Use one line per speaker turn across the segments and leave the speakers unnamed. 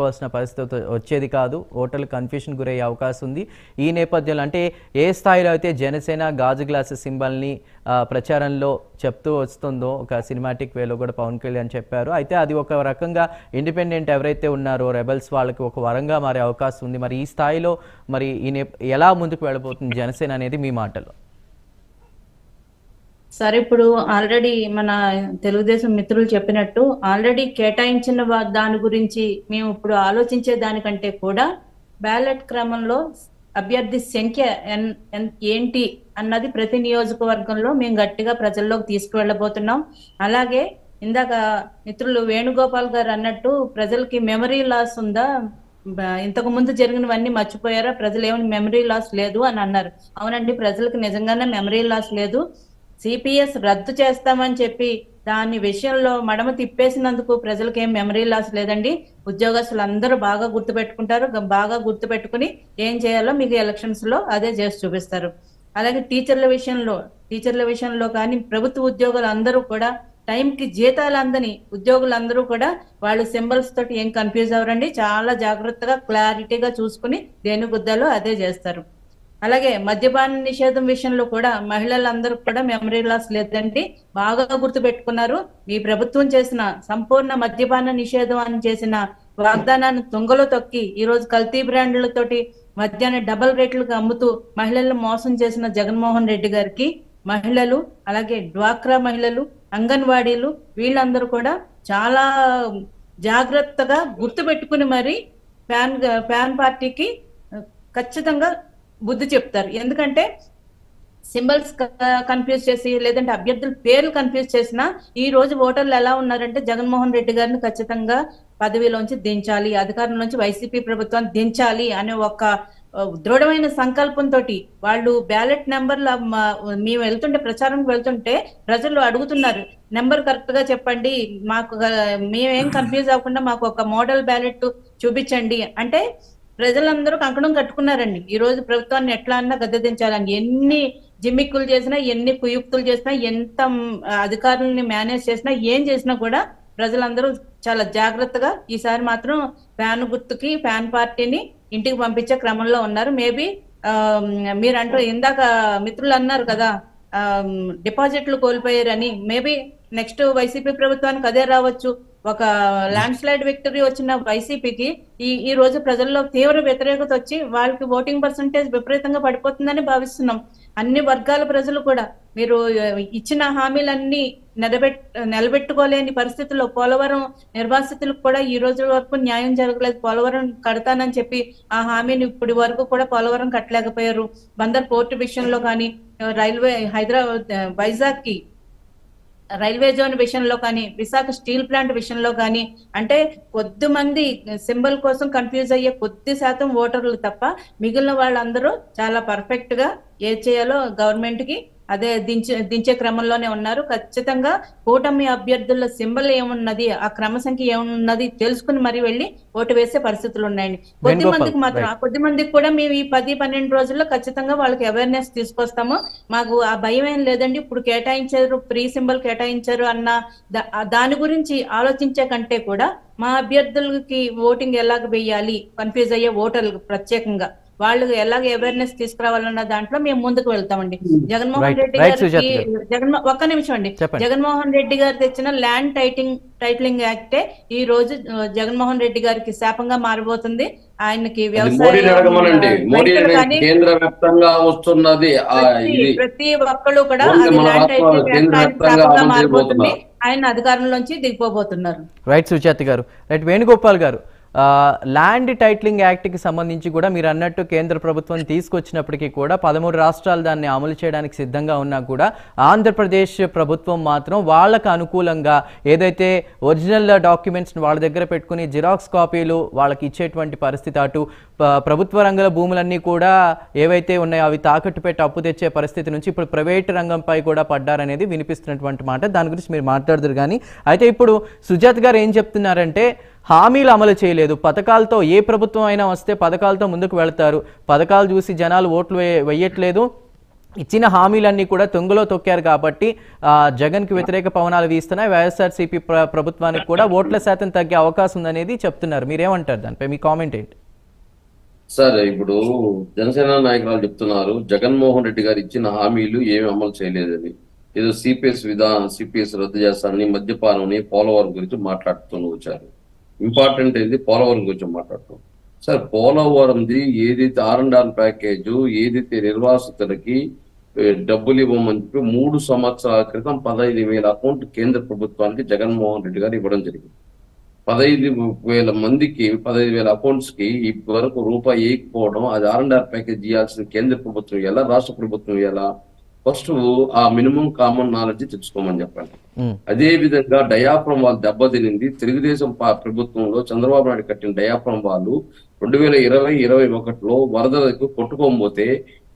కోవాల్సిన పరిస్థితి వచ్చేది కాదు, ఓటర్లు కన్ఫ్యూషన్ గురయ్యే అవకాశం ఉంది. ఈ నేపథ్యంలో అంటే ఏ స్థాయిలో అయితే జనసేన గాజు గ్లాస్ సింబల్ని ప్రచారంలో చెప్తూ వస్తుందో ఒక సినిమాటిక్ వేలో కూడా పవన్ కళ్యాణ్ చెప్పారు. అయితే అది ఒక రకంగా ఇండిపెండెంట్ ఎవరైతే ఉన్నారో రెబల్స్ వాళ్ళకి ఒక వరంగా మారే అవకాశం ఉంది. మరి ఈ స్థాయిలో మరి ఎలా ముందుకు వెళ్ళబోతుంది జనసేన అనేది మీ మాటలో?
సరే, ఇప్పుడు ఆల్రెడీ మన తెలుగుదేశం మిత్రులు చెప్పినట్టు ఆల్రెడీ కేటాయించిన దాని గురించి మేము ఇప్పుడు ఆలోచించే దానికంటే కూడా బ్యాలెట్ క్రమంలో అభ్యర్థి సంఖ్య ఏంటి అన్నది ప్రతి నియోజకవర్గంలో మేము గట్టిగా ప్రజల్లోకి తీసుకువెళ్ళబోతున్నాం. అలాగే ఇందాక మిత్రులు వేణుగోపాల్ గారు అన్నట్టు ప్రజలకి మెమరీ లాస్ ఉందా, ఇంతకు ముందు జరిగినవన్నీ మర్చిపోయారా, ప్రజలు ఏమైనా మెమరీ లాస్ లేదు అని అన్నారు. అవునండి, ప్రజలకు నిజంగానే మెమరీ లాస్ లేదు. సిపిఎస్ రద్దు చేస్తామని చెప్పి దాని విషయంలో మడమ తిప్పేసినందుకు ప్రజలకు ఏం మెమరీ లాస్ లేదండి. ఉద్యోగస్తులు అందరూ బాగా గుర్తుపెట్టుకుంటారు, బాగా గుర్తుపెట్టుకుని ఏం చేయాలో మీకు ఎలక్షన్స్ లో అదే చేసి చూపిస్తారు. అలాగే టీచర్ల విషయంలో కానీ ప్రభుత్వ ఉద్యోగులు అందరూ కూడా టైంకి జీతాలు అందని ఉద్యోగులందరూ కూడా వాళ్ళు సింబల్స్ తోటి ఏం కన్ఫ్యూజ్ అవ్వరండి. చాలా జాగ్రత్తగా క్లారిటీగా చూసుకుని దేని గుద్దాలో అదే చేస్తారు. అలాగే మద్యపాన నిషేధం విషయంలో కూడా మహిళలందరూ కూడా మెమరీ లాస్ లేదండి, బాగా గుర్తు పెట్టుకున్నారు. ఈ ప్రభుత్వం చేసిన సంపూర్ణ మద్యపాన నిషేధం అని చేసిన వాగ్దానాన్ని తుంగలో తొక్కి ఈ రోజు కల్తీ బ్రాండ్లతోటి మద్యాన్ని డబల్ రేట్లకు అమ్ముతూ మహిళలను మోసం చేసిన జగన్మోహన్ రెడ్డి గారికి మహిళలు, అలాగే డ్వాక్రా మహిళలు, అంగన్వాడీలు వీళ్ళందరూ కూడా చాలా జాగ్రత్తగా గుర్తు పెట్టుకుని మరి ఫ్యాన్ పార్టీకి ఖచ్చితంగా బుద్ధి చెప్తారు. ఎందుకంటే సింబల్స్ కన్ఫ్యూజ్ చేసి లేదంటే అభ్యర్థుల పేర్లు కన్ఫ్యూజ్ చేసినా ఈ రోజు ఓటర్లు ఎలా ఉన్నారంటే జగన్మోహన్ రెడ్డి గారిని ఖచ్చితంగా పదవిలోంచి దించాలి, అధికారంలోంచి వైసీపీ ప్రభుత్వాన్ని దించాలి అనే ఒక దృఢమైన సంకల్పంతో వాళ్ళు బ్యాలెట్ నెంబర్లు మేము ప్రచారం వెళ్తుంటే ప్రజలు అడుగుతున్నారు, నెంబర్ కరెక్ట్ గా చెప్పండి, మాకు మేమేం కన్ఫ్యూజ్ అవ్వకుండా మాకు ఒక మోడల్ బ్యాలెట్ చూపించండి అంటే ప్రజలందరూ కంకణం కట్టుకున్నారండి. ఈ రోజు ప్రభుత్వాన్ని ఎట్లా అన్నా గద్దెదించాలని ఎన్ని జిమ్మిక్కులు చేసినా, ఎన్ని కుయుక్తులు చేసినా, ఎంత అధికారులని మేనేజ్ చేసినా, ఏం చేసినా కూడా ప్రజలందరూ చాలా జాగ్రత్తగా ఈసారి మాత్రం ఫ్యాన్ గుర్తుకి ఫ్యాన్ పార్టీని ఇంటికి పంపించే క్రమంలో ఉన్నారు. మేబీ మీరంటూ ఇందాక మిత్రులు అన్నారు కదా డిపాజిట్లు కోల్పోయారని, మేబీ నెక్స్ట్ వైసీపీ ప్రభుత్వానికి అదే రావచ్చు. ఒక ల్యాండ్ స్లైడ్ విక్టరీ వచ్చిన వైసీపీకి ఈ రోజు ప్రజల్లో తీవ్ర వ్యతిరేకత వచ్చి వాళ్ళకి ఓటింగ్ పర్సంటేజ్ విపరీతంగా పడిపోతుందని భావిస్తున్నాం. అన్ని వర్గాల ప్రజలు కూడా మీరు ఇచ్చిన హామీలన్నీ నిలబెట్టుకోలేని పరిస్థితుల్లో పోలవరం నిర్వాసితులకు కూడా ఈ రోజు వరకు న్యాయం జరగలేదు. పోలవరం కడతానని చెప్పి ఆ హామీని ఇప్పటి వరకు కూడా పోలవరం కట్టలేకపోయారు. బందర్ పోర్టు విషయంలో కానీ, రైల్వే వైజాగ్ కి రైల్వే జోన్ విషయంలో కానీ, విశాఖ స్టీల్ ప్లాంట్ విషయంలో కానీ అంటే కొద్దిమంది సింబల్ కోసం కన్ఫ్యూజ్ అయ్యే కొద్ది శాతం ఓటర్లు తప్ప మిగిలిన వాళ్ళందరూ చాలా పర్ఫెక్ట్ గా ఏ చేయాలో గవర్నమెంట్ కి అదే దించే క్రమంలోనే ఉన్నారు. ఖచ్చితంగా కూటమి అభ్యర్థుల సింబల్ ఏమున్నది, ఆ క్రమ సంఖ్య ఏమున్నది తెలుసుకుని మరి వెళ్ళి ఓటు వేసే పరిస్థితులు ఉన్నాయండి. కొద్ది మందికి కూడా మేము ఈ 10-12 రోజుల్లో ఖచ్చితంగా వాళ్ళకి అవేర్నెస్ తీసుకొస్తాము. మాకు ఆ భయం ఏం లేదండి. ఇప్పుడు కేటాయించారు, ప్రీ సింబల్ కేటాయించారు అన్న దాని గురించి ఆలోచించే కంటే కూడా మా అభ్యర్థులకి ఓటింగ్ ఎలాగ వేయాలి, కన్ఫ్యూజ్ అయ్యే ఓటర్లకు ప్రత్యేకంగా వాళ్ళకి ఎలాగ అవేర్నెస్ తీసుకురావాలన్న దాంట్లో మేము ముందుకు వెళ్తామండి. జగన్మోహన్ రెడ్డి గారికి ఒక్క నిమిషం అండి, జగన్మోహన్ రెడ్డి గారు తెచ్చిన ల్యాండ్ టైటిలింగ్ యాక్టే ఈ రోజు జగన్మోహన్ రెడ్డి గారికి శాపంగా మారిపోతుంది. ఆయనకి ప్రతి ఒక్కళ్ళు కూడా ల్యాండ్ టైటిలింగ్ శాపంగా మారిపోతుంది. ఆయన అధికారంలోంచి దిగిపోబోతున్నారు.
రైట్ సుజాత గారు. రైట్ వేణుగోపాల్ గారు, ల్యాండ్ టైటిలింగ్ యాక్ట్కి సంబంధించి కూడా మీరు అన్నట్టు కేంద్ర ప్రభుత్వం తీసుకొచ్చినప్పటికీ కూడా 13 రాష్ట్రాలు దాన్ని అమలు చేయడానికి సిద్ధంగా ఉన్నా కూడా ఆంధ్రప్రదేశ్ ప్రభుత్వం మాత్రం వాళ్ళకు అనుకూలంగా ఏదైతే ఒరిజినల్ డాక్యుమెంట్స్ని వాళ్ళ దగ్గర పెట్టుకుని జిరాక్స్ కాపీలు వాళ్ళకి ఇచ్చేటువంటి పరిస్థితి, అటు ప్రభుత్వ రంగంలో భూములన్నీ కూడా ఏవైతే ఉన్నాయో అవి తాకట్టు పెట్టి అప్పు తెచ్చే పరిస్థితి నుంచి ఇప్పుడు ప్రైవేట్ రంగంపై కూడా పడ్డారనేది వినిపిస్తున్నటువంటి మాట. దాని గురించి మీరు మాట్లాడదురు. కానీ అయితే ఇప్పుడు సుజాత్ గారు ఏం చెప్తున్నారంటే హామీలు అమలు చేయలేదు, పథకాలతో ఏ ప్రభుత్వం అయినా వస్తే పథకాలతో ముందుకు వెళ్తారు, పథకాలు చూసి జనాలు ఓట్లు వేయట్లేదు, ఇచ్చిన హామీలన్నీ కూడా తొంగలో తొక్కారు కాబట్టి జగన్కి వ్యతిరేక పవనాలు వీస్తున్నాయి. వైఎస్ఆర్సీపీ ప్రభుత్వానికి కూడా ఓట్ల శాతం తగ్గే అవకాశం ఉందనేది చెప్తున్నారు. మీరేమంటారు దానిపై? మీ కామెంట్ ఏంటి?
సార్, ఇప్పుడు జనసేన నాయకులు చెప్తున్నారు జగన్మోహన్ రెడ్డి గారు ఇచ్చిన హామీలు ఏమి అమలు చేయలేదని. ఏదో సిపిఎస్ రద్దు చేస్తానని, మద్యపానం, పోలవరం గురించి మాట్లాడుతూ వచ్చారు. ఇంపార్టెంట్ ఏంది? పోలవరం గురించి మాట్లాడుతాం. సార్, పోలవరంది ఏదైతే R&R ప్యాకేజ్, ఏదైతే నిర్వాసితులకి డబ్బులు ఇవ్వమని చెప్పి 3 సంవత్సరాల క్రితం 15,000 అకౌంట్ కేంద్ర ప్రభుత్వానికి జగన్మోహన్ రెడ్డి గారు ఇవ్వడం జరిగింది. 15,000 మందికి 15,000 అకౌంట్స్ కి ఇప్పటి వరకు రూపాయి వేయకపోవడం, అది R&R ప్యాకేజ్ ఇవ్వాల్సిన కేంద్ర ప్రభుత్వం ఎలా, రాష్ట్ర ప్రభుత్వం ఎలా? ఫస్ట్ ఆ మినిమం కామన్ నాలెడ్జ్ తెచ్చుకోమని చెప్పండి. అదే విధంగా డయాఫ్రమ్ వాళ్ళు దెబ్బతినింది. తెలుగుదేశం ప్రభుత్వంలో చంద్రబాబు నాయుడు కట్టిన డయాఫ్రమ్ వాళ్ళు 2020-21లో వరదలకు కొట్టుకోకపోతే,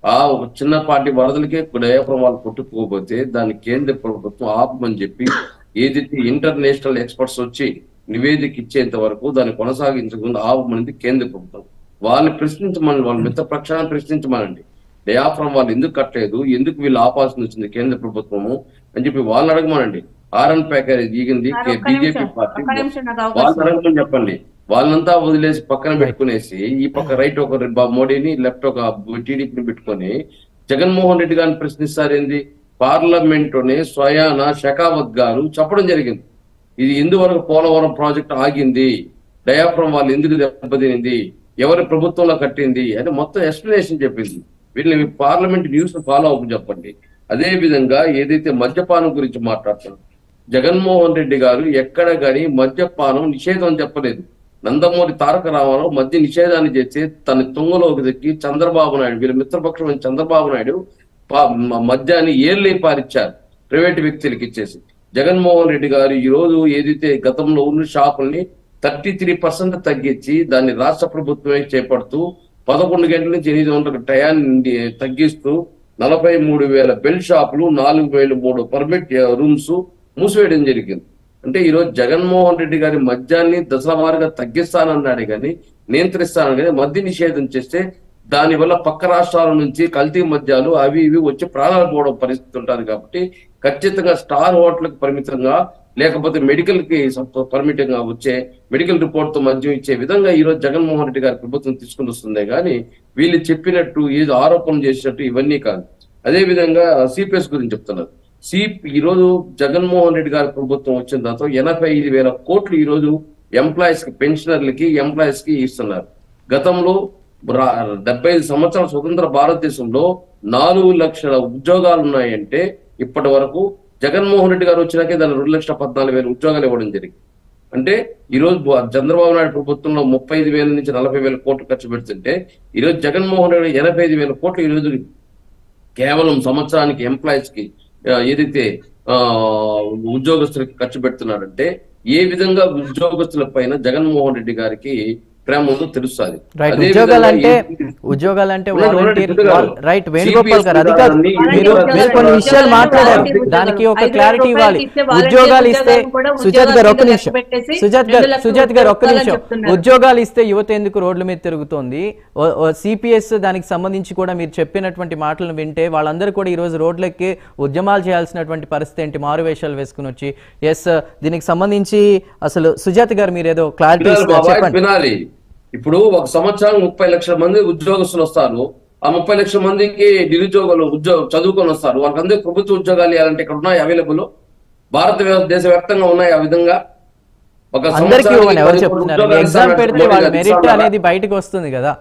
ఆ చిన్నపాటి వరదలకే డయాఫ్రమ్ వాళ్ళు కొట్టుకోకపోతే దాన్ని కేంద్ర ప్రభుత్వం ఆపమని చెప్పి ఏదైతే ఇంటర్నేషనల్ ఎక్స్పర్ట్స్ వచ్చి నివేదిక ఇచ్చేంత వరకు దాన్ని కొనసాగించకుండా ఆపమనింది కేంద్ర ప్రభుత్వం. వాళ్ళని ప్రశ్నించమని, వాళ్ళ మిత్ర పక్షాన్ని ప్రశ్నించమనండి. డయాఫ్రమ్ వాళ్ళు ఎందుకు కట్టలేదు, ఎందుకు వీళ్ళు ఆపాల్సి వచ్చింది కేంద్ర ప్రభుత్వము అని చెప్పి వాళ్ళని అడగమనండి. R&R ప్యాకేజ్ దిగింది బీజేపీ పార్టీ, వాళ్ళని అడగమని చెప్పండి. వాళ్ళంతా వదిలేసి పక్కన పెట్టుకునేసి ఈ పక్క రైట్ ఒక మోడీని, లెఫ్ట్ ఒక టీడీపీని పెట్టుకొని జగన్మోహన్ రెడ్డి గారిని ప్రశ్నిస్తారేంది? పార్లమెంటుని స్వయాన షెకావత్ గారు చెప్పడం జరిగింది. ఇది ఎందువరకు పోలవరం ప్రాజెక్ట్ ఆగింది, డయాఫ్రమ్ వాళ్ళు ఎందుకు దెబ్బతినింది, ఎవరి ప్రభుత్వంలో కట్టింది అని మొత్తం ఎక్స్ప్లెనేషన్ చెప్పింది. వీళ్ళని పార్లమెంట్ న్యూస్ ఫాలో అవ్వ చెప్పండి. అదే విధంగా ఏదైతే మద్యపానం గురించి మాట్లాడుతున్నారు, జగన్మోహన్ రెడ్డి గారు ఎక్కడ కానీ మద్యపానం నిషేధం చెప్పలేదు. నందమూరి తారక రామారావు మద్య నిషేధాన్ని చేసి తన తుంగలోకి దక్కి చంద్రబాబు నాయుడు, వీళ్ళ మిత్రపక్షమైన చంద్రబాబు నాయుడు మద్యాన్ని ఏర్లే పారిచ్చారు ప్రైవేటు వ్యక్తులకు ఇచ్చేసి. జగన్మోహన్ రెడ్డి గారు ఈ రోజు ఏదైతే గతంలో ఉన్న షాపుల్ని 33% తగ్గించి దాన్ని రాష్ట్ర ప్రభుత్వమే చేపడుతూ 11 గంటల నుంచి 8 గంటలకు టయాన్ని తగ్గిస్తూ 43,000 బెల్ షాపులు, 4,003 పర్మిట్ రూమ్స్ మూసివేయడం జరిగింది. అంటే ఈరోజు జగన్మోహన్ రెడ్డి గారి మద్యాన్ని దశల వారీగా తగ్గిస్తానన్నాడు కానీ, నియంత్రిస్తానని కానీ, మద్య నిషేధం చేస్తే దానివల్ల పక్క రాష్ట్రాల నుంచి కల్తీ మద్యాలు అవి ఇవి వచ్చి ప్రాణాలు పోవడం పరిస్థితి ఉంటుంది. కాబట్టి ఖచ్చితంగా స్టార్ హోటల్కి పరిమితంగా, లేకపోతే మెడికల్ కి పరిమితంగా వచ్చే మెడికల్ రిపోర్ట్ తో మద్యం ఇచ్చే విధంగా ఈ రోజు జగన్మోహన్ రెడ్డి గారి ప్రభుత్వం తీసుకుని వస్తుందే కానీ వీళ్ళు చెప్పినట్టు ఏదో ఆరోపణలు చేసినట్టు ఇవన్నీ కాదు. అదే విధంగా సిపిఎస్ గురించి చెప్తున్నారు. ఈ రోజు జగన్మోహన్ రెడ్డి గారి ప్రభుత్వం వచ్చిన తర్వాత 85,000 కోట్లు ఈ రోజు ఎంప్లాయీస్ కి, పెన్షనర్లకి, ఎంప్లాయీస్ కి ఇస్తున్నారు. గతంలో 75 సంవత్సరాల స్వతంత్ర భారతదేశంలో 4 లక్షల ఉద్యోగాలు ఉన్నాయంటే ఇప్పటి వరకు జగన్మోహన్ రెడ్డి గారు వచ్చినాకే దాని 2,14,000 ఉద్యోగాలు ఇవ్వడం జరిగింది. అంటే ఈ రోజు చంద్రబాబు నాయుడు ప్రభుత్వంలో 35,000 నుంచి 40,000 కోట్లు ఖర్చు పెడుతుంటే ఈ రోజు జగన్మోహన్ రెడ్డి 85,000 కోట్లు ఈ రోజు కేవలం సంవత్సరానికి ఎంప్లాయీస్ కి ఏదైతే ఉద్యోగస్తులకి ఖర్చు పెడుతున్నాడంటే ఏ విధంగా ఉద్యోగస్తుల పైన జగన్మోహన్ రెడ్డి గారికి ప్రేమ ఉందో తెలుస్తుంది.
ఉద్యోగాలంటే రైట్ వేణుగోపాల్ గారు, అది కాదు, మీరు కొన్ని విషయాలు మాట్లాడారు, దానికి ఒక క్లారిటీ ఇవ్వాలి. ఉద్యోగాలు ఇస్తే సుజాత్ గారు ఒక్క నిమిషం, సుజాత్ గారు ఒక్క నిమిషం, ఉద్యోగాలు ఇస్తే యువత ఎందుకు రోడ్ల మీద తిరుగుతోంది? సిపిఎస్ దానికి సంబంధించి కూడా మీరు చెప్పినటువంటి మాటలను వింటే వాళ్ళందరూ కూడా ఈ రోజు రోడ్లకి ఉద్యమాలు చేయాల్సినటువంటి పరిస్థితి ఏంటి? మారువేషాలు వేసుకుని వచ్చి. ఎస్, దీనికి సంబంధించి అసలు సుజాత్ గారు మీరు ఏదో క్లారిటీ చెప్పండి.
ఇప్పుడు ఒక సంవత్సరం 30 లక్షల మంది ఉద్యోగస్తులు వస్తారు. ఆ 30 లక్షల మందికి నిరుద్యోగులు చదువుకొని వస్తారు. వాళ్ళకందరికీ ప్రభుత్వ ఉద్యోగాలు ఇవ్వాలంటే ఇక్కడ ఉన్నాయి అవైలబుల్, భారతదేశ వ్యాప్తంగా ఉన్నాయి. ఆ విధంగా ఒక
ఎగ్జామ్ పెడితే వాళ్ళ మెరిట్ అనేది బయటకు వస్తుంది కదా.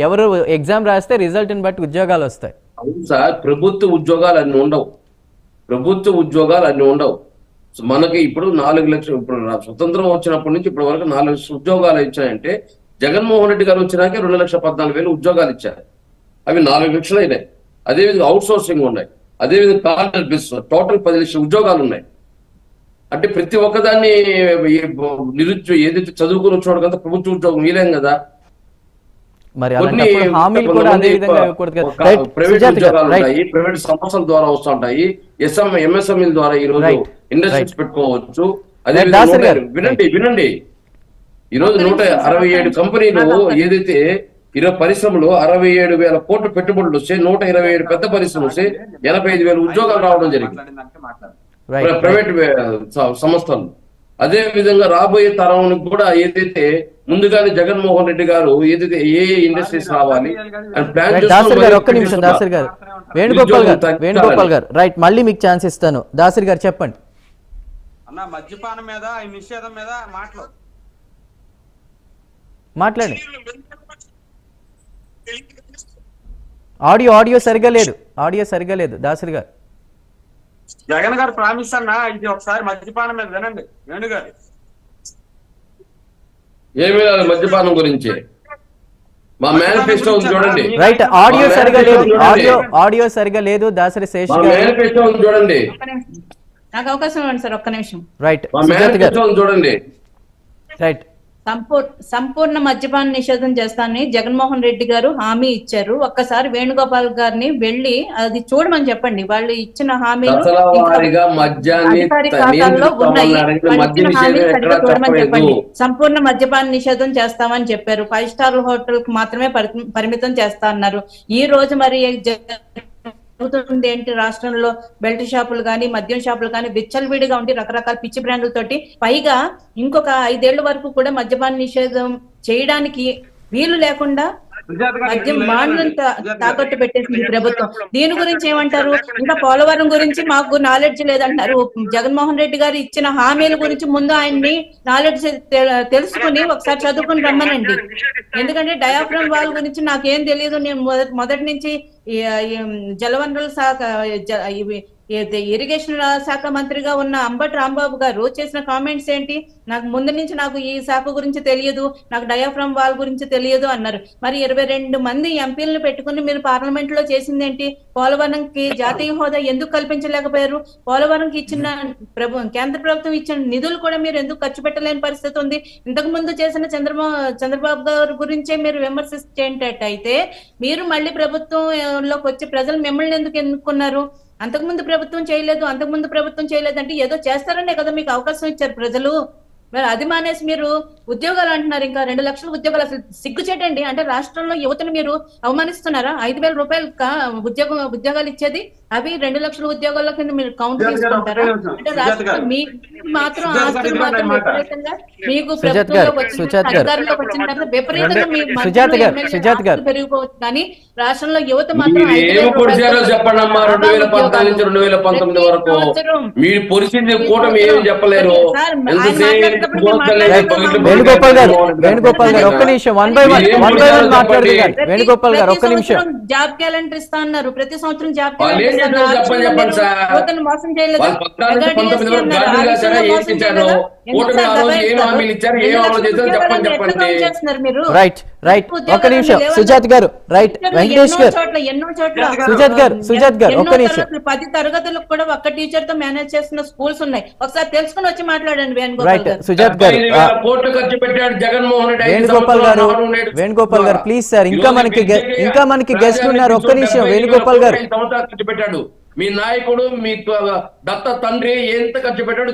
ఎవరు ఎగ్జామ్ రాస్తే రిజల్ట్ ని బట్టి ఉద్యోగాలు వస్తాయి.
అవును సార్, ప్రభుత్వ ఉద్యోగాలు అన్ని ఉండవు. మనకి ఇప్పుడు 4 లక్షలు, ఇప్పుడు స్వతంత్రం వచ్చినప్పటి నుంచి ఇప్పటి వరకు 4 లక్షల ఉద్యోగాలు ఇచ్చాయంటే జగన్మోహన్ రెడ్డి గారు వచ్చినాకే 2,14,000 ఉద్యోగాలు ఇచ్చారు. అవి 4 లక్షలు అయినాయి. అదేవిధంగా అవుట్ సోర్సింగ్ ఉన్నాయి. అదేవిధంగా కాంట్రాక్ట్ బేసిస్ టోటల్ 10 లక్షల ఉద్యోగాలు ఉన్నాయి. అంటే ప్రతి ఒక్కదాన్ని ఏదైతే చదువుకుని వచ్చేవాడు ప్రభుత్వ ఉద్యోగం వీలేం కదా. ప్రైవేట్ ఉద్యోగాలు ఉంటాయి, ప్రైవేట్ సంస్థల ద్వారా వస్తుంటాయి, ఎంఎస్ఎంఈల ద్వారా ఈ రోజు ఇండస్ట్రీస్ పెట్టుకోవచ్చు. అదే వినండి, ఈ రోజు 167 కంపెనీలు ఏదైతే ఈరోజు పరిశ్రమలు 67,000 కోట్ల పెట్టుబడులు వస్తే 127 పెద్ద పరిశ్రమలు వస్తే 85,000 ఉద్యోగాలు రావడం జరిగింది ప్రైవేట్ సంస్థలు. అదే విధంగా రాబోయే తరానికి కూడా ఏదైతే ముందుగానే జగన్మోహన్ రెడ్డి గారు ఏదైతే ఏ ఇండస్ట్రీస్ రావాలి అని ప్లాన్
దాసరి గారు ఒక్క నిమిషం, దాసరి గారు వేణుగోపాల్ గారు రైట్, మళ్ళీ మీకు ఛాన్స్ ఇస్తాను. దాసరి గారు చెప్పండి.
అన్న మద్యపానం మీద నిషేధం మీద
మాట్లాడండి. ఆడియో సరిగా లేదు దాసరి గారు.
జగన్ గారు ప్రామిస్ అన్న, ఇది ఒకసారి మద్యపానం మీద వినండి. వేణు గారు
ఏమీ లేదు మద్యపానం గురించి మా మేనిఫెస్టో చూడండి.
రైట్, ఆడియో సరిగా లేదు దాసరి శేష్ గారు.
మేనిఫెస్టో చూడండి.
నాకు అవకాశం ఇవ్వండి సార్, ఒక్క నిమిషం.
రైట్,
మా మేనిఫెస్టో చూడండి.
రైట్.
సంపూర్ణ మద్యపాన నిషేధం చేస్తానని జగన్మోహన్ రెడ్డి గారు హామీ ఇచ్చారు. ఒక్కసారి వేణుగోపాల్ గారిని వెళ్ళి అది చూడమని చెప్పండి. వాళ్ళు ఇచ్చిన హామీలు ఖాతాల్లో ఉన్నాయి, చూడమని చెప్పండి. సంపూర్ణ మద్యపాన నిషేధం చేస్తామని చెప్పారు. 5 స్టార్ హోటల్ కు మాత్రమే పరిమితం చేస్తా అన్నారు. ఈ రోజు మరి జరుగుతుంది ఏంటి? రాష్ట్రంలో బెల్ట్ షాపులు కానీ మద్యం షాపులు కానీ విచ్చలవిడిగా ఉండి రకరకాల పిచ్చి బ్రాండ్లతోటి, పైగా ఇంకొక 5 ఏళ్ల వరకు కూడా మద్యపాన నిషేధం చేయడానికి వీలు లేకుండా మద్యం బాండ్లను తాకట్టు పెట్టేసింది ప్రభుత్వం. దీని గురించి ఏమంటారు? ఇంకా పోలవరం గురించి మాకు నాలెడ్జ్ లేదంటారు. జగన్మోహన్ రెడ్డి గారు ఇచ్చిన హామీల గురించి ముందు ఆయన్ని నాలెడ్జ్ తెలుసుకుని ఒకసారి చదువుకుని రమ్మనండి. ఎందుకంటే డయాఫ్రమ్ వాల్ గురించి నాకేం తెలియదు. నేను మొదటి నుంచి జలవనరుల శాఖ ఇరిగేషన్ శాఖ మంత్రిగా ఉన్న అంబటి రాంబాబు గారు చేసిన కామెంట్స్ ఏంటి? నాకు ముందు నుంచి నాకు ఈ శాఖ గురించి తెలియదు, నాకు డయాఫ్రమ్ వాల్ గురించి తెలియదు అన్నారు. మరి 22 మంది ఎంపీలను పెట్టుకుని మీరు పార్లమెంట్ లో చేసింది ఏంటి? పోలవరంకి జాతీయ హోదా ఎందుకు కల్పించలేకపోయారు? పోలవరంకి ఇచ్చిన కేంద్ర ప్రభుత్వం ఇచ్చిన నిధులు కూడా మీరు ఎందుకు ఖర్చు పెట్టలేని పరిస్థితి ఉంది? ఇంతకు ముందు చేసిన చంద్రబాబు గారి గురించే మీరు విమర్శించేటట్టయితే మీరు మళ్ళీ ప్రభుత్వంలోకి వచ్చి ప్రజలు మిమ్మల్ని ఎందుకు ఎన్నుకున్నారు? అంతకుముందు ప్రభుత్వం చేయలేదు అంటే ఏదో చేస్తారనే కదా మీకు అవకాశం ఇచ్చారు ప్రజలు. మరి అది మానేసి మీరు ఉద్యోగాలు అంటున్నారు. ఇంకా 2 లక్షల ఉద్యోగాలు, అసలు సిగ్గుచేటండి. అంటే రాష్ట్రంలో యువతను మీరు అవమానిస్తున్నారా? 5,000 రూపాయలు ఉద్యోగాలు ఇచ్చేది, అవి 2 లక్షల ఉద్యోగాల కింద మీరు కౌంట్ చేసుకుంటారా? అంటే రాష్ట్రం మీకు మాత్రం ఆస్తులు మాత్రం విపరీతంగా మీకు అధికారంలోకి వచ్చిన తర్వాత విపరీతంగా పెరిగిపోవచ్చు, కానీ రాష్ట్రంలో యువత మాత్రం
వేణుగోపాల్ గారు ఒక్క నిమిషం, వన్ బై వన్ మాట్లాడుతూ గారు. వేణుగోపాల్ గారు ఒక్క నిమిషం.
జాబ్ క్యాలెండర్ ఇస్తా అన్నారు, ప్రతి సంవత్సరం జాబ్ క్యాలెండర్ మోసం చేయలేదు.
రైట్ రైట్, ఒక్క నిమిషం సుజాత్ గారు. రైట్, వెంకటేష్ గారు. సుజాత్ గారు ఒక్క నిమిషం.
10 తరగతులకు కూడా ఒక్క టీచర్ తో మేనేజ్ చేస్తున్న స్కూల్స్ ఉన్నాయి. ఒకసారి తెలుసుకుని వచ్చి మాట్లాడండి.
సుజాత్ గారు, వేణుగోపాల్ గారు ప్లీజ్ సార్, ఇంకా మనకి గెస్ట్ ఉన్నారు. ఒక్క నిమిషం వేణుగోపాల్ గారు.
మీ నాయకుడు మీ దత్త తండ్రి ఎంత ఖర్చు పెట్టాడు